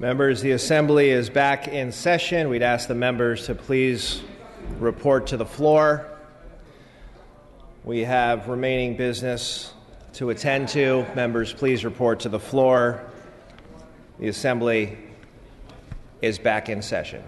Members, the Assembly is back in session. We'd ask the members to please report to the floor. We have remaining business to attend to. Members, please report to the floor. The Assembly is back in session.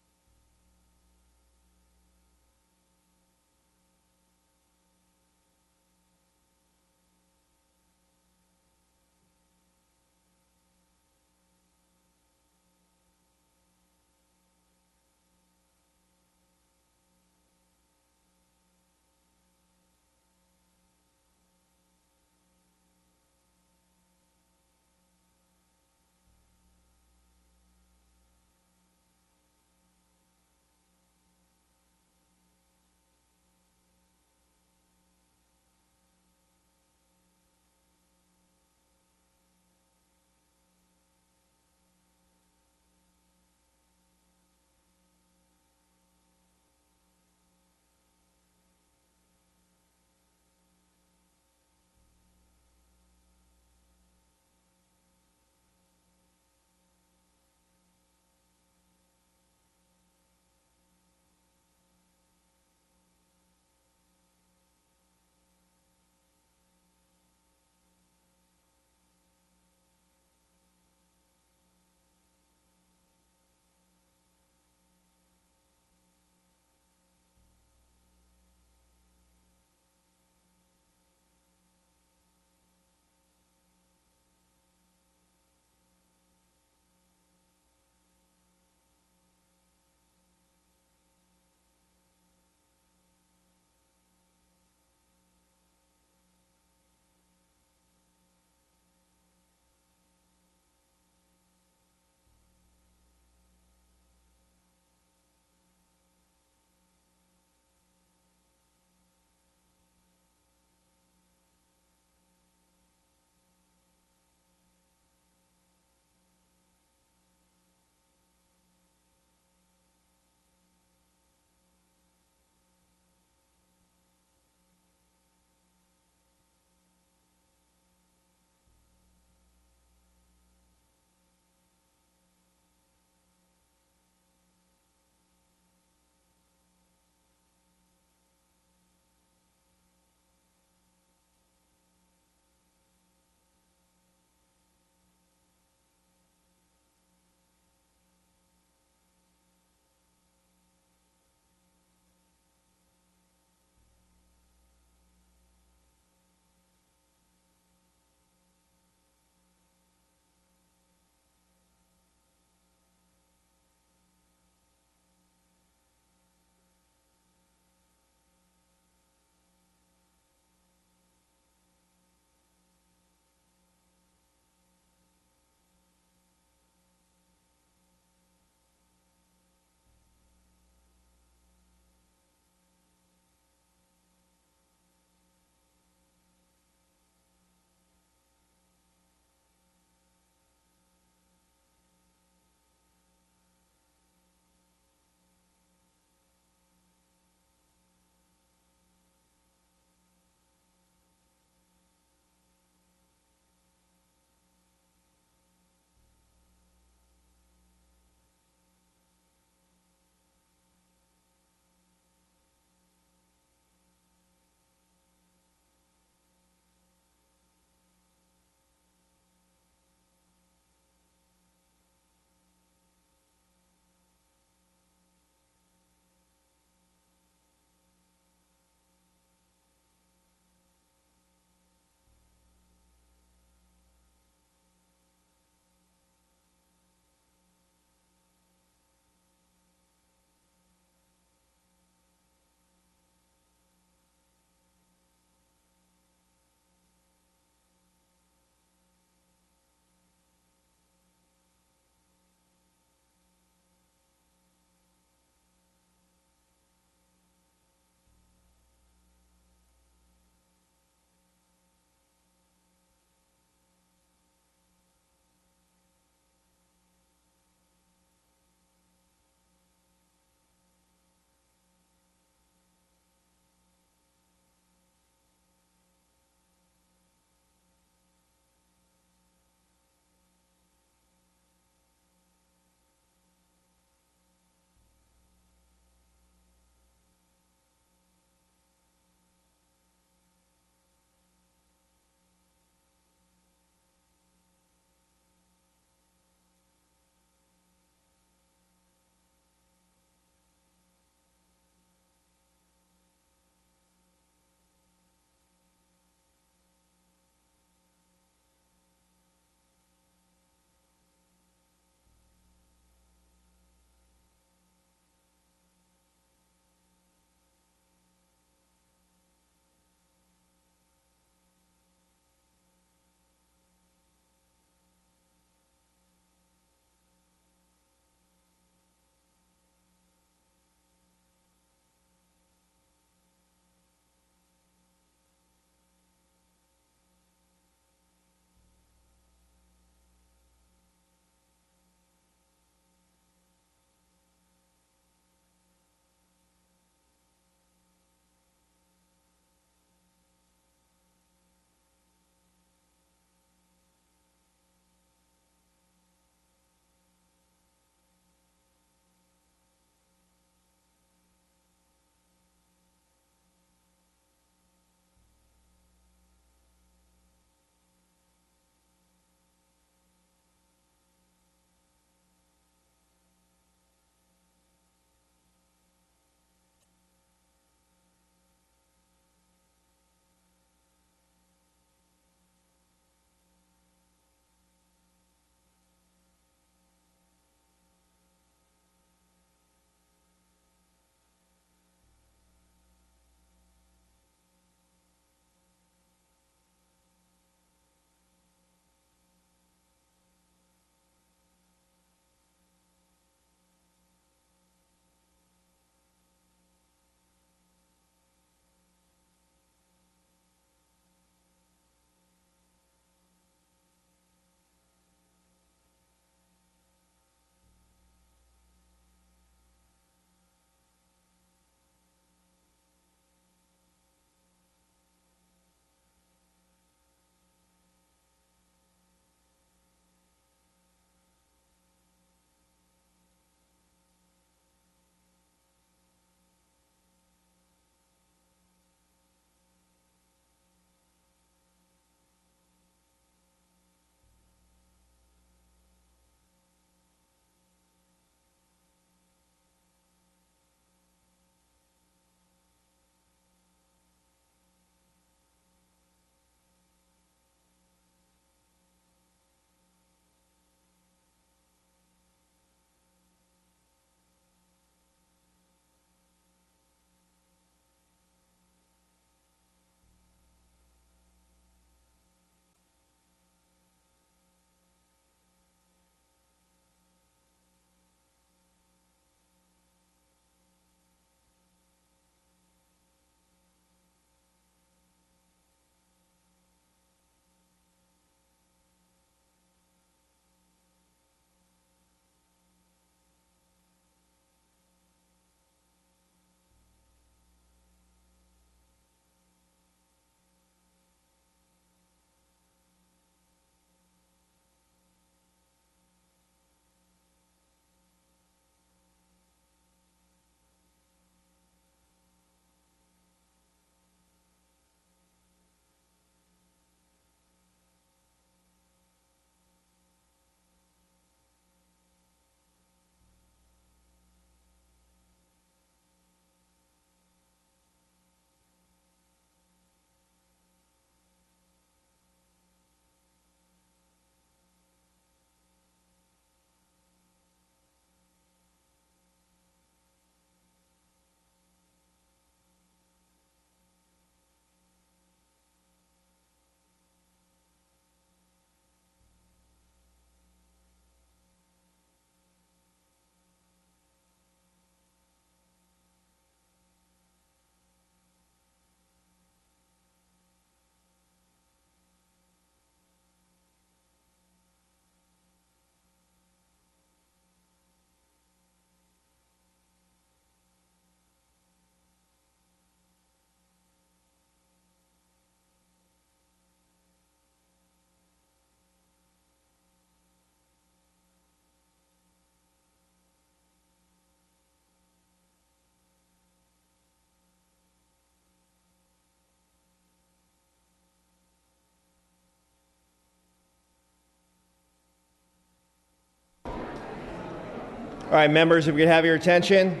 All right, members, if we could have your attention.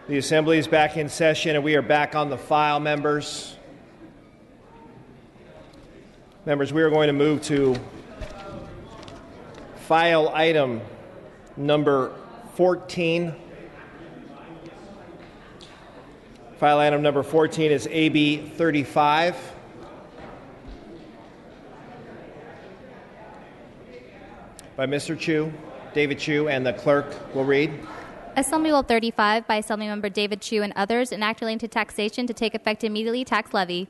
The Assembly is back in session, and we are back on the file, members. Members, we are going to move to file item number 14. File item number 14 is AB 35. By Mr. Chu, David Chu, and the clerk will read. Assembly Bill 35 by Assemblymember David Chu and others, an act relating to taxation to take effect immediately, tax levy.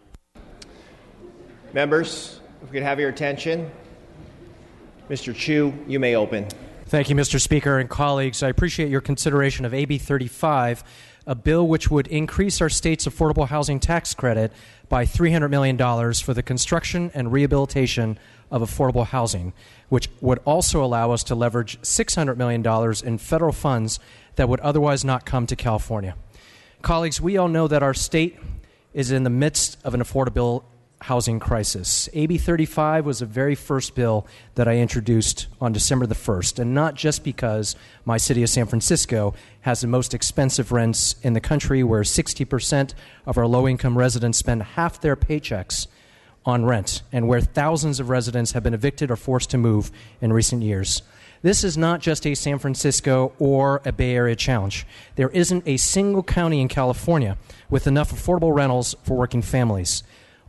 Members, if we could have your attention. Mr. Chu, you may open. Thank you, Mr. Speaker and colleagues. I appreciate your consideration of AB 35, a bill which would increase our state's affordable housing tax credit by $300 million for the construction and rehabilitation of affordable housing, which would also allow us to leverage $600 million in federal funds that would otherwise not come to California. Colleagues, we all know that our state is in the midst of an affordable housing crisis. AB 35 was the very first bill that I introduced on December the 1st, and not just because my city of San Francisco has the most expensive rents in the country, where 60% of our low-income residents spend half their paychecks on rent, and where thousands of residents have been evicted or forced to move in recent years. This is not just a San Francisco or a Bay Area challenge. There isn't a single county in California with enough affordable rentals for working families.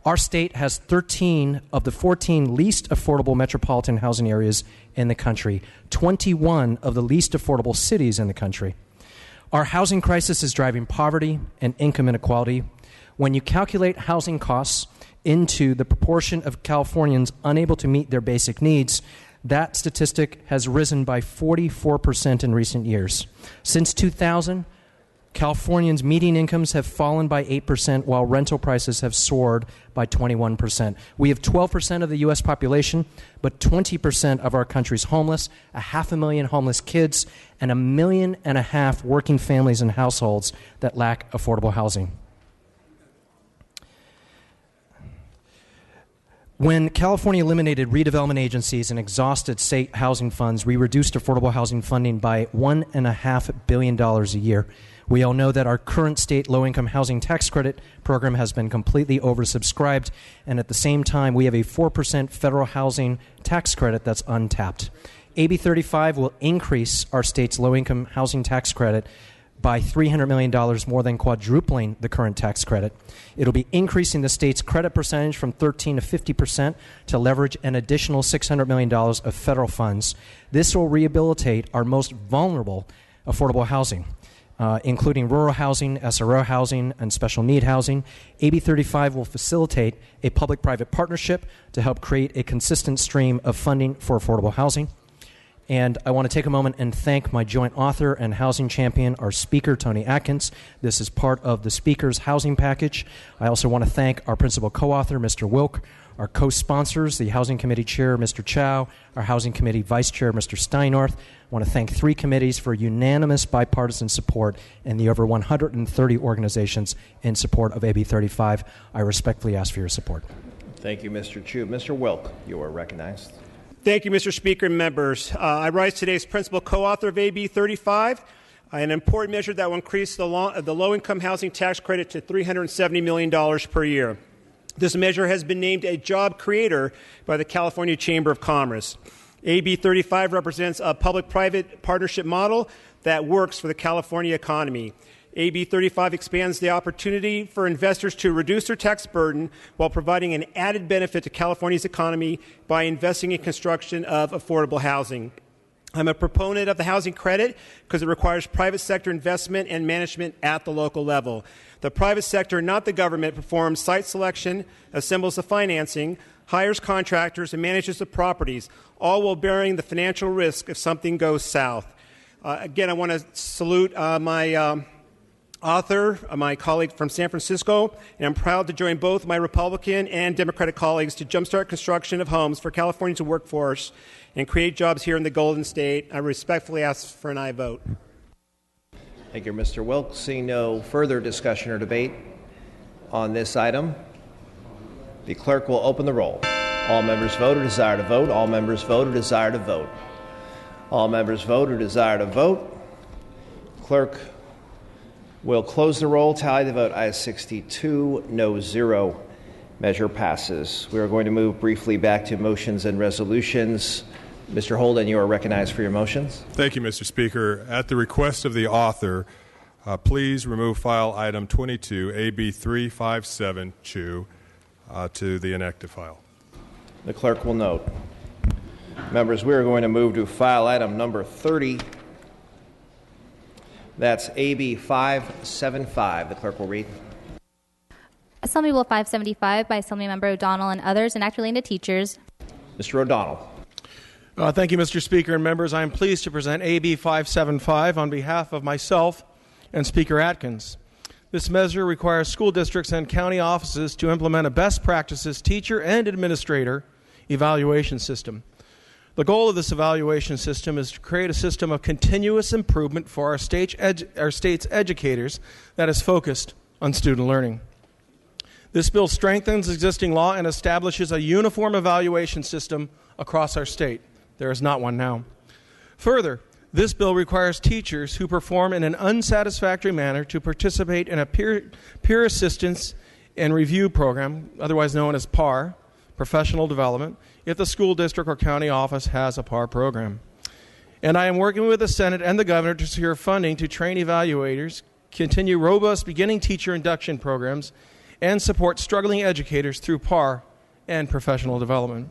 Our state has 13 of the 14 least affordable metropolitan housing areas in the country, 21 of the least affordable cities in the country. Our housing crisis is driving poverty and income inequality. When you calculate housing costs into the proportion of Californians unable to meet their basic needs, that statistic has risen by 44% in recent years. Since 2000, Californians' median incomes have fallen by 8%, while rental prices have soared by 21%. We have 12% of the U.S. population, but 20% of our country's homeless, 500,000 homeless kids, and 1.5 million working families and households that lack affordable housing. When California eliminated redevelopment agencies and exhausted state housing funds, we reduced affordable housing funding by $1.5 billion a year. We all know that our current state low-income housing tax credit program has been completely oversubscribed, and at the same time, we have a 4% federal housing tax credit that's untapped. AB 35 will increase our state's low-income housing tax credit by $300 million, more than quadrupling the current tax credit. It'll be increasing the state's credit percentage from 13 to 50% to leverage an additional $600 million of federal funds. This will rehabilitate our most vulnerable affordable housing, including rural housing, SRO housing, and special need housing. AB 35 will facilitate a public-private partnership to help create a consistent stream of funding for affordable housing. And I want to take a moment and thank my joint author and housing champion, our Speaker, Tony Atkins. This is part of the Speaker's housing package. I also want to thank our principal co-author, Mr. Wilk, our co-sponsors, the Housing Committee Chair, Mr. Chow, our Housing Committee Vice Chair, Mr. Steinorth. I want to thank 3 committees for unanimous bipartisan support and the over 130 organizations in support of AB 35. I respectfully ask for your support. Thank you, Mr. Chu. Mr. Wilk, you are recognized. Thank you, Mr. Speaker and members. I rise today as principal co-author of AB 35, an important measure that will increase the low-income housing tax credit to $370 million per year. This measure has been named a job creator by the California Chamber of Commerce. AB 35 represents a public-private partnership model that works for the California economy. AB 35 expands the opportunity for investors to reduce their tax burden while providing an added benefit to California's economy by investing in construction of affordable housing. I'm a proponent of the housing credit because it requires private sector investment and management at the local level. The private sector, not the government, performs site selection, assembles the financing, hires contractors, and manages the properties, all while bearing the financial risk if something goes south. Again, I want to salute my author, my colleague from San Francisco, and I'm proud to join both my Republican and Democratic colleagues to jumpstart construction of homes for California's workforce and create jobs here in the Golden State. I respectfully ask for an aye vote. Thank you, Mr. Wilkes. Seeing no further discussion or debate on this item, the clerk will open the roll All members vote or desire to vote. All members vote or desire to vote. All members vote or desire to vote. Clerk will close the roll. Tally the vote. Ayes 62, no 0. Measure passes. We are going to move briefly back to motions and resolutions. Mr. Holden, you are recognized for your motions. Thank you, Mr. Speaker. At the request of the author, please remove file item 22, AB 357-2, to the inactive file. The clerk will note. Members, we are going to move to file item number 30. That's AB 575. The clerk will read. Assembly Bill 575 by Assemblymember O'Donnell and others, enact relating to teachers. Mr. O'Donnell. Thank you, Mr. Speaker and members. I am pleased to present AB 575 on behalf of myself and Speaker Atkins. This measure requires school districts and county offices to implement a best practices teacher and administrator evaluation system. The goal of this evaluation system is to create a system of continuous improvement for our state's educators that is focused on student learning. This bill strengthens existing law and establishes a uniform evaluation system across our state. There is not one now. Further, this bill requires teachers who perform in an unsatisfactory manner to participate in a peer assistance and review program, otherwise known as PAR, professional development, if the school district or county office has a PAR program. And I am working with the Senate and the governor to secure funding to train evaluators, continue robust beginning teacher induction programs, and support struggling educators through PAR and professional development.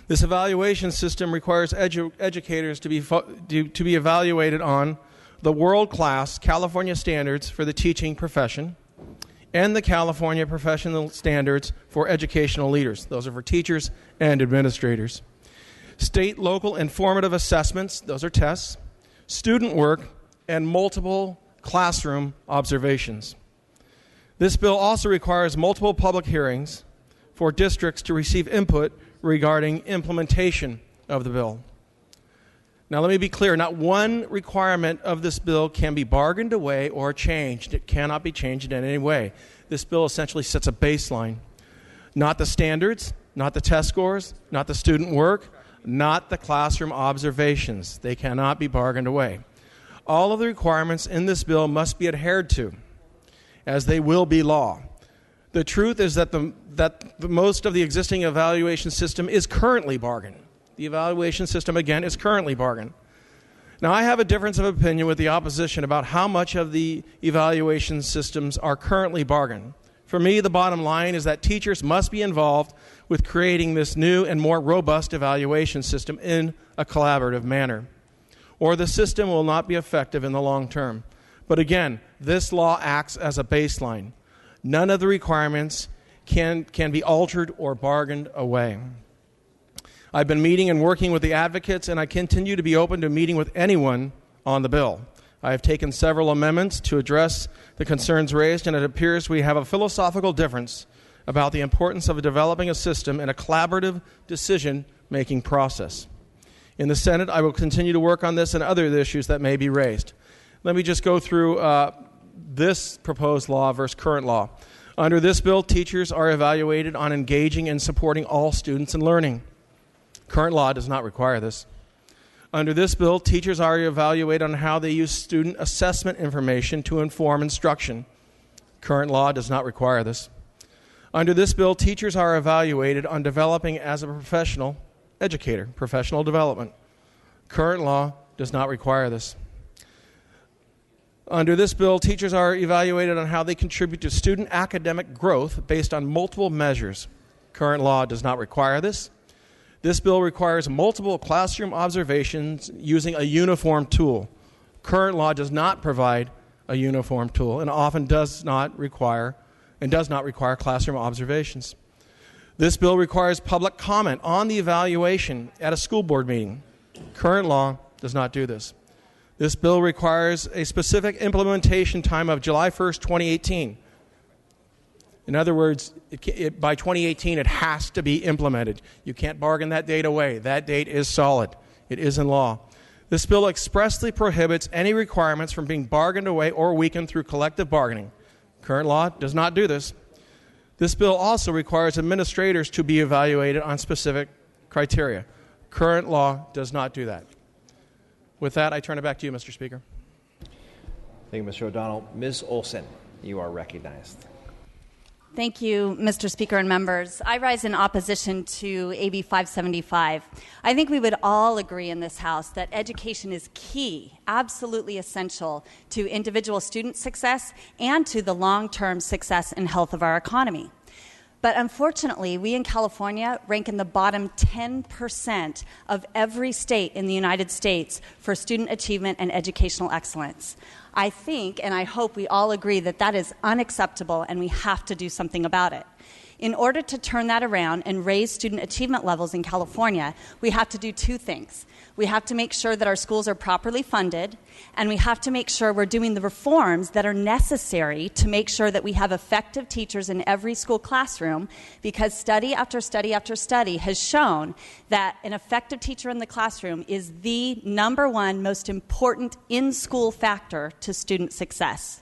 This evaluation system requires educators to be evaluated on the world-class California standards for the teaching profession and the California professional standards for educational leaders. Those are for teachers and administrators. State, local, and formative assessments, those are tests, student work, and multiple classroom observations. This bill also requires multiple public hearings for districts to receive input regarding implementation of the bill. Now, let me be clear. Not one requirement of this bill can be bargained away or changed. It cannot be changed in any way. This bill essentially sets a baseline. Not the standards, not the test scores, not the student work, not the classroom observations. They cannot be bargained away. All of the requirements in this bill must be adhered to, as they will be law. The truth is that the most of the existing evaluation system is currently bargained. The evaluation system, again, is currently bargained. Now, I have a difference of opinion with the opposition about how much of the evaluation systems are currently bargained. For me, the bottom line is that teachers must be involved with creating this new and more robust evaluation system in a collaborative manner, or the system will not be effective in the long term. But again, this law acts as a baseline. None of the requirements can be altered or bargained away. I've been meeting and working with the advocates, and I continue to be open to meeting with anyone on the bill. I have taken several amendments to address the concerns raised, and it appears we have a philosophical difference about the importance of developing a system in a collaborative decision-making process. In the Senate, I will continue to work on this and other issues that may be raised. Let me just go through this proposed law versus current law. Under this bill, teachers are evaluated on engaging and supporting all students in learning. Current law does not require this. Under this bill, teachers are evaluated on how they use student assessment information to inform instruction. Current law does not require this. Under this bill, teachers are evaluated on developing as a professional educator, professional development. Current law does not require this. Under this bill, teachers are evaluated on how they contribute to student academic growth based on multiple measures. Current law does not require this. This bill requires multiple classroom observations using a uniform tool. Current law does not provide a uniform tool and often does not require classroom observations. This bill requires public comment on the evaluation at a school board meeting. Current law does not do this. This bill requires a specific implementation time of July 1st, 2018. In other words, by 2018, it has to be implemented. You can't bargain that date away. That date is solid. It is in law. This bill expressly prohibits any requirements from being bargained away or weakened through collective bargaining. Current law does not do this. This bill also requires administrators to be evaluated on specific criteria. Current law does not do that. With that, I turn it back to you, Mr. Speaker. Thank you, Mr. O'Donnell. Ms. Olson, you are recognized. Thank you, Mr. Speaker and members. I rise in opposition to AB 575. I think we would all agree in this House that education is key, absolutely essential to individual student success and to the long-term success and health of our economy. But unfortunately, we in California rank in the bottom 10% of every state in the United States for student achievement and educational excellence. I think and I hope we all agree that that is unacceptable and we have to do something about it. In order to turn that around and raise student achievement levels in California, we have to do two things. We have to make sure that our schools are properly funded, and we have to make sure we're doing the reforms that are necessary to make sure that we have effective teachers in every school classroom, because study after study after study has shown that an effective teacher in the classroom is the number one most important in-school factor to student success.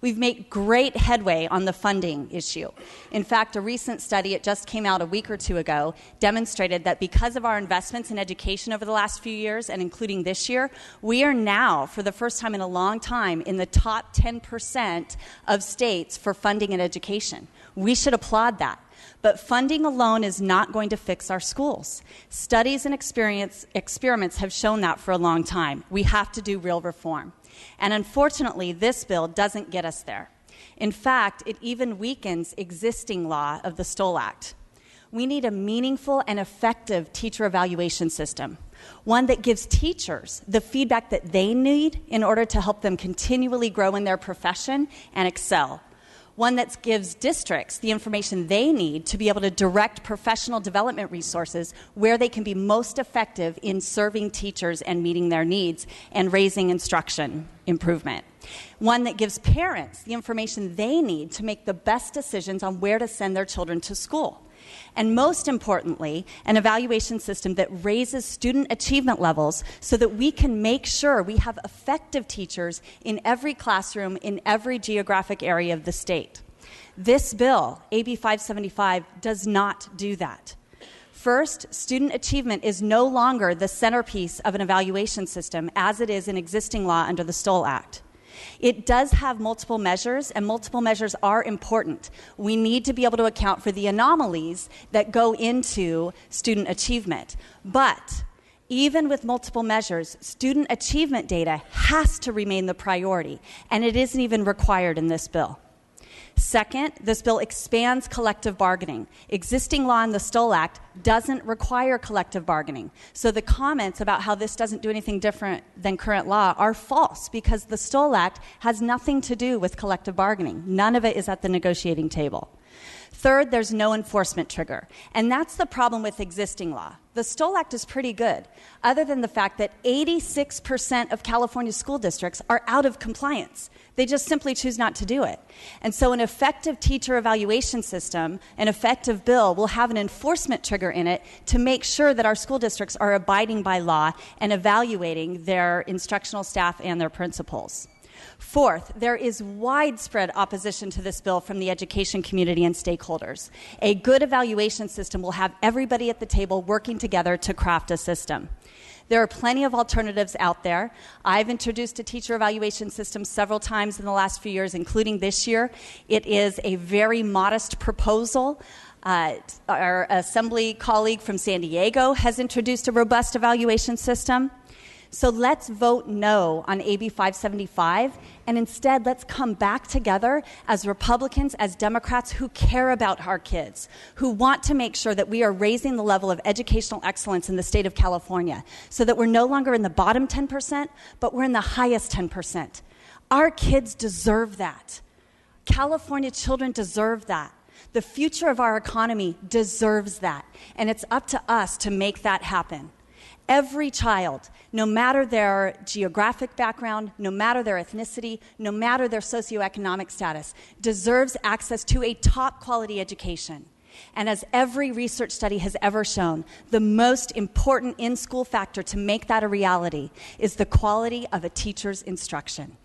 We've made great headway on the funding issue. In fact, a recent study, it just came out a week or two ago, demonstrated that because of our investments in education over the last few years, and including this year, we are now, for the first time in a long time, in the top 10% of states for funding in education. We should applaud that. But funding alone is not going to fix our schools. Studies and experiments have shown that for a long time. We have to do real reform. And unfortunately, this bill doesn't get us there. In fact, it even weakens existing law of the Stoll Act. We need a meaningful and effective teacher evaluation system, one that gives teachers the feedback that they need in order to help them continually grow in their profession and excel. One that gives districts the information they need to be able to direct professional development resources where they can be most effective in serving teachers and meeting their needs and raising instruction improvement. One that gives parents the information they need to make the best decisions on where to send their children to school. And most importantly, an evaluation system that raises student achievement levels so that we can make sure we have effective teachers in every classroom in every geographic area of the state. This bill, AB 575, does not do that. First, student achievement is no longer the centerpiece of an evaluation system as it is in existing law under the Stoll Act. It does have multiple measures, and multiple measures are important. We need to be able to account for the anomalies that go into student achievement. But even with multiple measures, student achievement data has to remain the priority, and it isn't even required in this bill. Second, this bill expands collective bargaining. Existing law in the Stoll Act doesn't require collective bargaining. So the comments about how this doesn't do anything different than current law are false, because the Stoll Act has nothing to do with collective bargaining. None of it is at the negotiating table. Third, there's no enforcement trigger. And that's the problem with existing law. The Stoll Act is pretty good, other than the fact that 86% of California school districts are out of compliance. They just simply choose not to do it. And so an effective teacher evaluation system, an effective bill, will have an enforcement trigger in it to make sure that our school districts are abiding by law and evaluating their instructional staff and their principals. Fourth, there is widespread opposition to this bill from the education community and stakeholders. A good evaluation system will have everybody at the table working together to craft a system. There are plenty of alternatives out there. I've introduced a teacher evaluation system several times in the last few years, including this year. It is a very modest proposal. Our assembly colleague from San Diego has introduced a robust evaluation system. So let's vote no on AB 575, and instead let's come back together as Republicans, as Democrats who care about our kids, who want to make sure that we are raising the level of educational excellence in the state of California so that we're no longer in the bottom 10%, but we're in the highest 10%. Our kids deserve that. California children deserve that. The future of our economy deserves that, and it's up to us to make that happen. Every child, no matter their geographic background, no matter their ethnicity, no matter their socioeconomic status, deserves access to a top quality education. And as every research study has ever shown, the most important in-school factor to make that a reality is the quality of a teacher's instruction.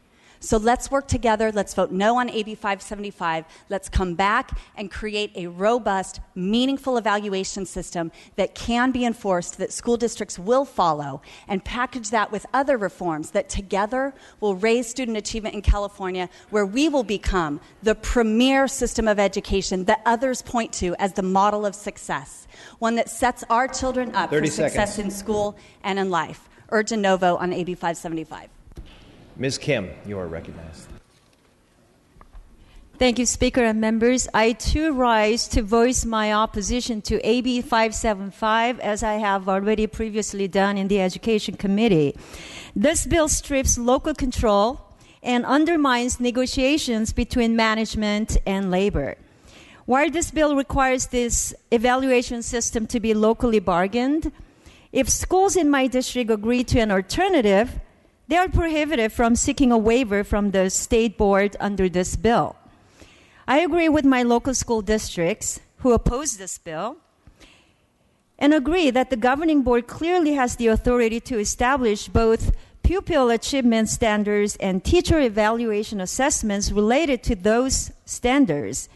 So let's work together. Let's vote no on AB 575. Let's come back and create a robust, meaningful evaluation system that can be enforced, that school districts will follow, and package that with other reforms that together will raise student achievement in California, where we will become the premier system of education that others point to as the model of success, one that sets our children up for success in school and in life. Urge a no vote on AB 575. Ms. Kim, you are recognized. Thank you, Speaker and members. I too rise to voice my opposition to AB 575, as I have already previously done in the Education Committee. This bill strips local control and undermines negotiations between management and labor. While this bill requires this evaluation system to be locally bargained, if schools in my district agree to an alternative, they are prohibited from seeking a waiver from the state board under this bill. I agree with my local school districts who oppose this bill and agree that the governing board clearly has the authority to establish both pupil achievement standards and teacher evaluation assessments related to those standards.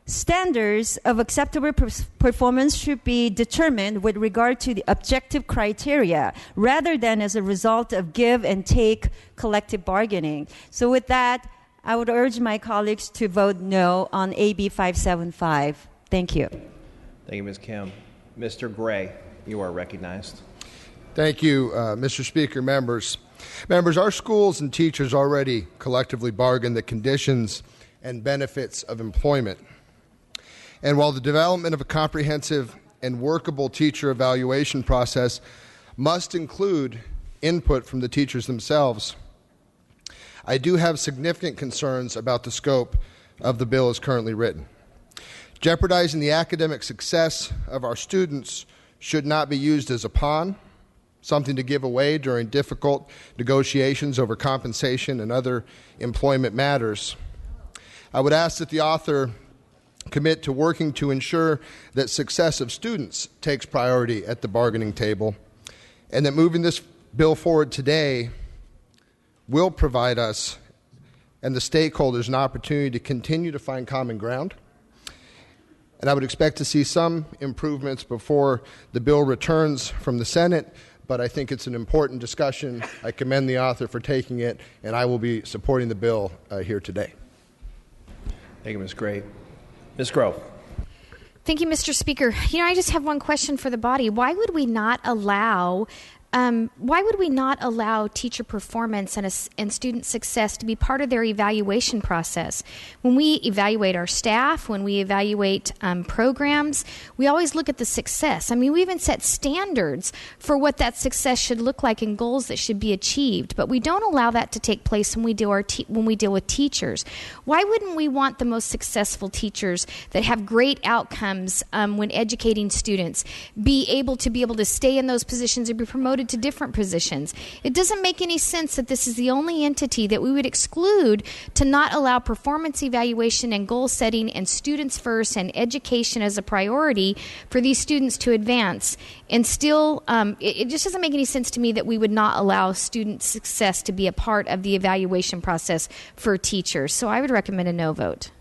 Standards of acceptable performance should be determined with regard to the objective criteria rather than as a result of give and take collective bargaining. So with that, I would urge my colleagues to vote no on AB 575. Thank you. Thank you, Ms. Kim. Mr. Gray, you are recognized. Thank you, Mr. Speaker, members. Members, our schools and teachers already collectively bargain the conditions and benefits of employment. And while the development of a comprehensive and workable teacher evaluation process must include input from the teachers themselves, I do have significant concerns about the scope of the bill as currently written. Jeopardizing the academic success of our students should not be used as a pawn, something to give away during difficult negotiations over compensation and other employment matters. I would ask that the author commit to working to ensure that success of students takes priority at the bargaining table, and that moving this bill forward today will provide us and the stakeholders an opportunity to continue to find common ground. And I would expect to see some improvements before the bill returns from the Senate, but I think it's an important discussion. I commend the author for taking it, and I will be supporting the bill here today. Thank you, Ms. Gray. Ms. Grove. Thank you, Mr. Speaker. I just have one question for the body. Why would we not allow teacher performance and student success to be part of their evaluation process? When we evaluate our staff, when we evaluate programs, we always look at the success. We even set standards for what that success should look like and goals that should be achieved. But we don't allow that to take place when we deal with teachers. Why wouldn't we want the most successful teachers that have great outcomes when educating students be able to stay in those positions or be promoted to different positions? It doesn't make any sense that this is the only entity that we would exclude to not allow performance evaluation and goal setting and students first and education as a priority for these students to advance. And still, it just doesn't make any sense to me that we would not allow student success to be a part of the evaluation process for teachers. So I would recommend a no vote.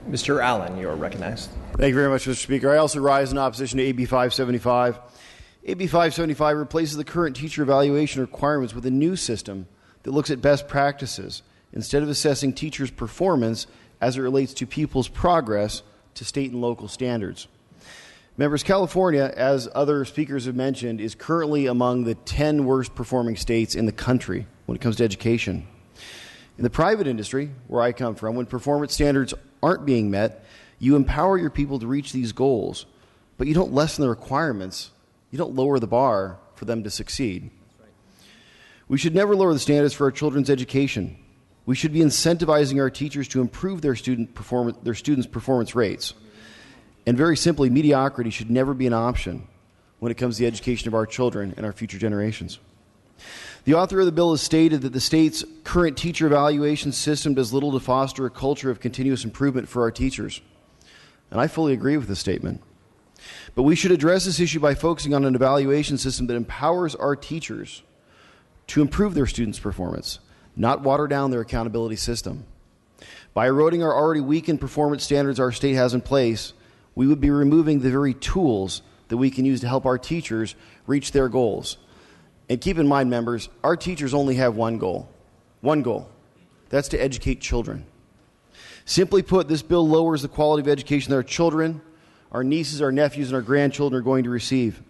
Mr. Allen, you are recognized. Thank you very much, Mr. Speaker. I also rise in opposition to AB 575. AB 575 replaces the current teacher evaluation requirements with a new system that looks at best practices instead of assessing teachers' performance as it relates to pupils' progress to state and local standards. Members, California, as other speakers have mentioned, is currently among the 10 worst performing states in the country when it comes to education. In the private industry, where I come from, when performance standards aren't being met, you empower your people to reach these goals, but you don't lessen the requirements. You don't lower the bar for them to succeed. We should never lower the standards for our children's education. We should be incentivizing our teachers to improve their students' performance rates. And very simply, mediocrity should never be an option when it comes to the education of our children and our future generations. The author of the bill has stated that the state's current teacher evaluation system does little to foster a culture of continuous improvement for our teachers. And I fully agree with this statement. But we should address this issue by focusing on an evaluation system that empowers our teachers to improve their students' performance, not water down their accountability system. By eroding our already weakened performance standards our state has in place, we would be removing the very tools that we can use to help our teachers reach their goals. And keep in mind, members, our teachers only have one goal. One goal. That's to educate children. Simply put, this bill lowers the quality of education that our children, our nieces, our nephews, and our grandchildren are going to receive.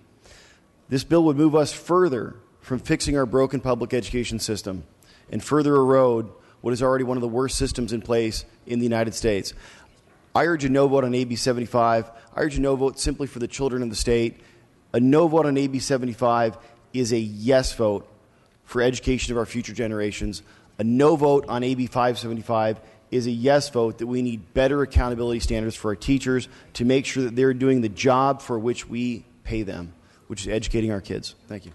This bill would move us further from fixing our broken public education system and further erode what is already one of the worst systems in place in the United States. I urge a no vote on AB 75. I urge a no vote simply for the children of the state. A no vote on AB 75 is a yes vote for education of our future generations. A no vote on AB 575 is a yes vote that we need better accountability standards for our teachers to make sure that they're doing the job for which we pay them, which is educating our kids. Thank you.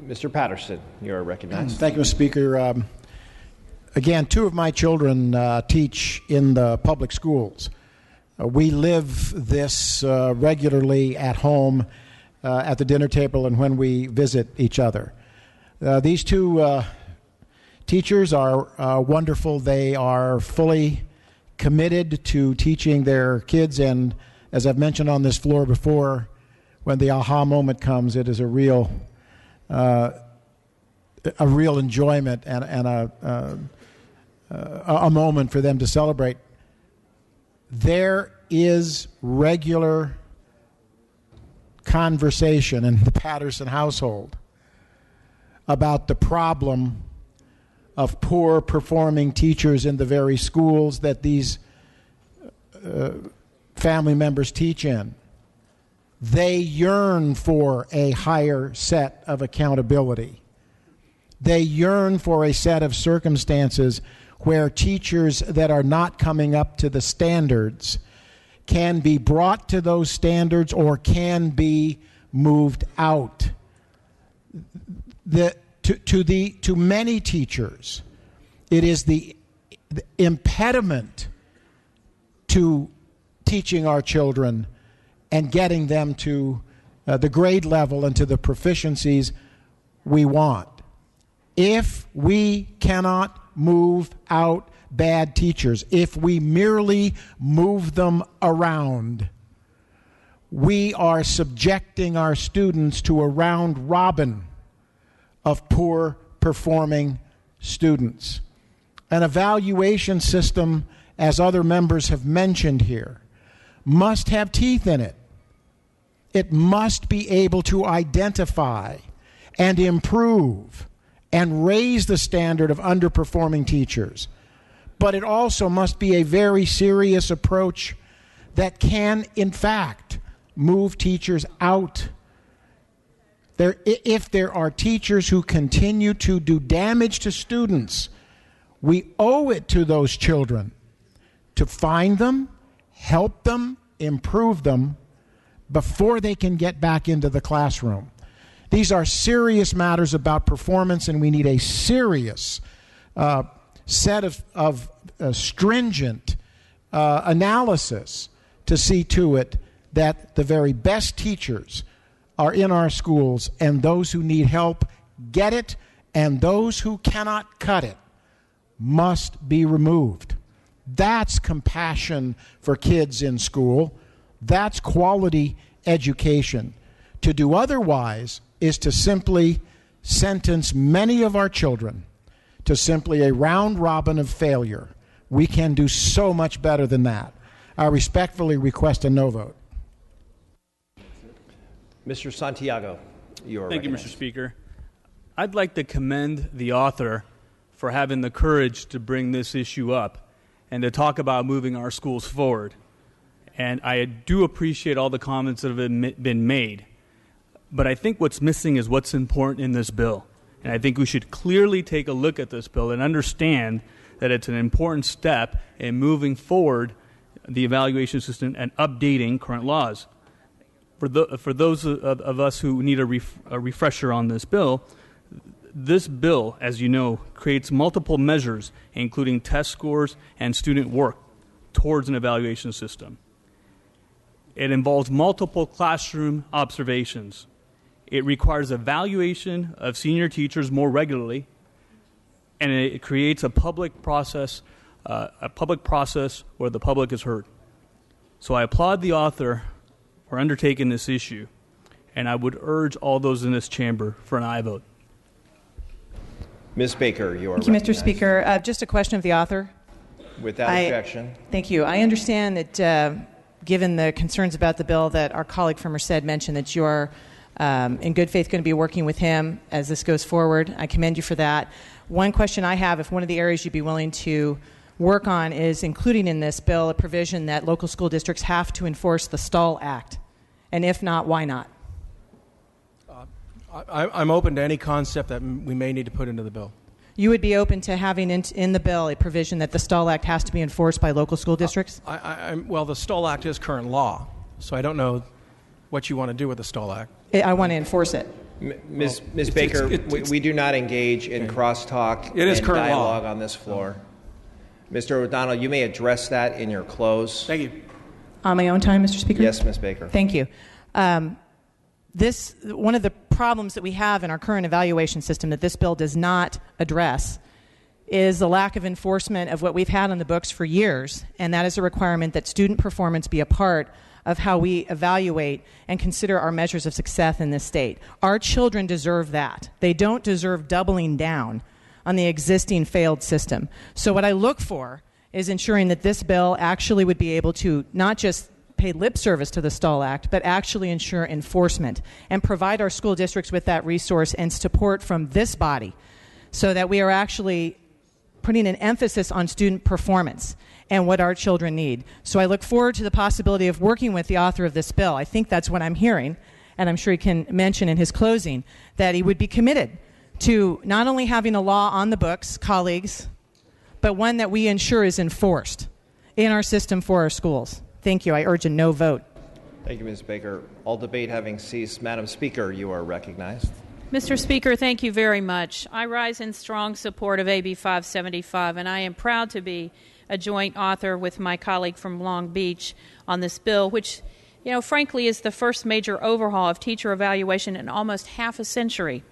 Mr. Patterson, you're recognized. Thank you, Mr. Speaker. Again, two of my children teach in the public schools. We live this regularly at home, at the dinner table, and when we visit each other. These two teachers are wonderful. They are fully committed to teaching their kids, and as I've mentioned on this floor before, when the aha moment comes, it is a real enjoyment and a moment for them to celebrate. There is regular conversation in the Patterson household about the problem of poor performing teachers in the very schools that these family members teach in. They yearn for a higher set of accountability. They yearn for a set of circumstances where teachers that are not coming up to the standards can be brought to those standards or can be moved out. To many teachers, it is the impediment to teaching our children and getting them to the grade level and to the proficiencies we want. If we cannot move out bad teachers, if we merely move them around, we are subjecting our students to a round robin of poor performing students. An evaluation system, as other members have mentioned here, must have teeth in it. It must be able to identify and improve and raise the standard of underperforming teachers. But it also must be a very serious approach that can, in fact, move teachers out. If there are teachers who continue to do damage to students, we owe it to those children to find them, help them, improve them before they can get back into the classroom. These are serious matters about performance, and we need a serious set of stringent analysis to see to it that the very best teachers are in our schools, and those who need help get it, and those who cannot cut it must be removed. That's compassion for kids in school. That's quality education. To do otherwise is to simply sentence many of our children to simply a round robin of failure. We can do so much better than that. I respectfully request a no vote. Mr. Santiago, you are Thank you, recognized. Mr. Speaker. I'd like to commend the author for having the courage to bring this issue up and to talk about moving our schools forward. And I do appreciate all the comments that have been made. But I think what's missing is what's important in this bill. And I think we should clearly take a look at this bill and understand that it's an important step in moving forward the evaluation system and updating current laws. For those of us who need a refresher on this bill, as you know, creates multiple measures, including test scores and student work, towards an evaluation system. It involves multiple classroom observations. It requires evaluation of senior teachers more regularly. and it creates a public process where the public is heard. So I applaud the author for undertaking this issue, and I would urge all those in this chamber for an aye vote. Ms. Baker, you are Thank you, Mr. recognized. Speaker. Just a question of the author. Without objection. Thank you. I understand that given the concerns about the bill that our colleague from Merced mentioned, that you are in good faith going to be working with him as this goes forward. I commend you for that. One question I have, if one of the areas you'd be willing to work on is including in this bill a provision that local school districts have to enforce the Stall Act. And if not, why not? I'm open to any concept that we may need to put into the bill. You would be open to having in the bill a provision that the Stall Act has to be enforced by local school districts? Well, the Stall Act is current law, so I don't know what you want to do with the Stall Act. I want to enforce it. Ms. Baker, we do not engage in crosstalk and dialogue on this floor. Mr. O'Donnell, you may address that in your close. Thank you. On my own time, Mr. Speaker? Yes, Ms. Baker. Thank you. One of the problems that we have in our current evaluation system that this bill does not address is the lack of enforcement of what we've had on the books for years, and that is a requirement that student performance be a part of how we evaluate and consider our measures of success in this state. Our children deserve that. They don't deserve doubling down on the existing failed system. So what I look for is ensuring that this bill actually would be able to not just pay lip service to the Stall Act, but actually ensure enforcement and provide our school districts with that resource and support from this body so that we are actually putting an emphasis on student performance and what our children need. So I look forward to the possibility of working with the author of this bill. I think that's what I'm hearing, and I'm sure he can mention in his closing that he would be committed to not only having a law on the books, colleagues, but one that we ensure is enforced in our system for our schools. Thank you. I urge a no vote. Thank you, Ms. Baker. All debate having ceased, Madam Speaker, you are recognized. Mr. Speaker, thank you very much. I rise in strong support of AB 575, and I am proud to be a joint author with my colleague from Long Beach on this bill, which, frankly, is the first major overhaul of teacher evaluation in almost half a century.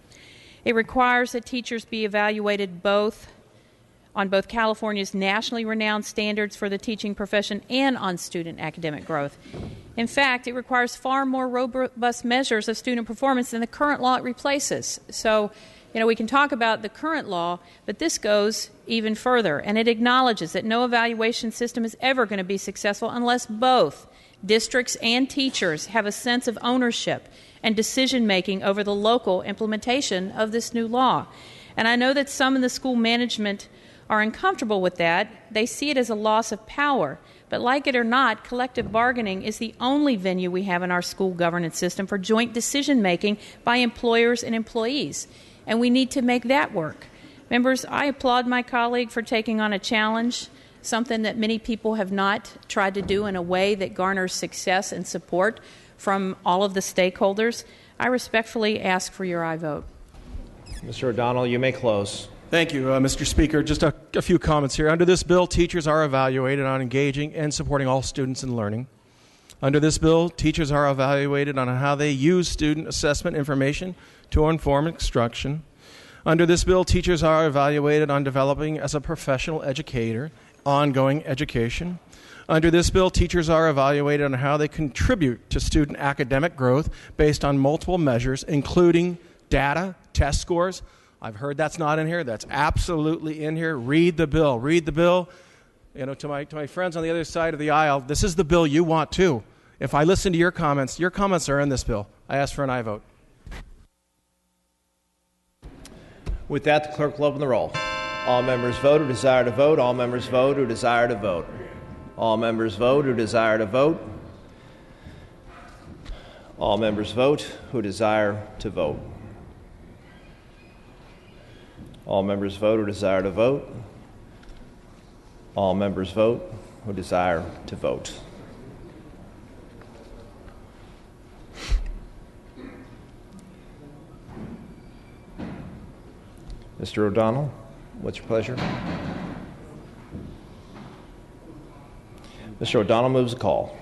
It requires that teachers be evaluated on both California's nationally renowned standards for the teaching profession and on student academic growth. In fact, it requires far more robust measures of student performance than the current law it replaces. So, we can talk about the current law, but this goes even further, and it acknowledges that no evaluation system is ever going to be successful unless both districts and teachers have a sense of ownership and decision-making over the local implementation of this new law. And I know that some in the school management are uncomfortable with that. They see it as a loss of power. But like it or not, collective bargaining is the only venue we have in our school governance system for joint decision-making by employers and employees. And we need to make that work. Members, I applaud my colleague for taking on a challenge, something that many people have not tried to do in a way that garners success and support from all of the stakeholders. I respectfully ask for your aye vote. Mr. O'Donnell, you may close. Thank you, Mr. Speaker. Just a few comments here. Under this bill, teachers are evaluated on engaging and supporting all students in learning. Under this bill, teachers are evaluated on how they use student assessment information to inform instruction. Under this bill, teachers are evaluated on developing as a professional educator, ongoing education. Under this bill, teachers are evaluated on how they contribute to student academic growth based on multiple measures, including data, test scores. I've heard that's not in here. That's absolutely in here. Read the bill. Read the bill. To my friends on the other side of the aisle, this is the bill you want too. If I listen to your comments are in this bill. I ask for an aye vote. With that, the clerk will open the roll. All members vote who desire to vote. All members vote who desire to vote. All members vote who desire to vote. All members vote who desire to vote. All members vote who desire to vote. All members vote who desire to vote. Mr. O'Donnell, what's your pleasure? Mr. O'Donnell moves a call.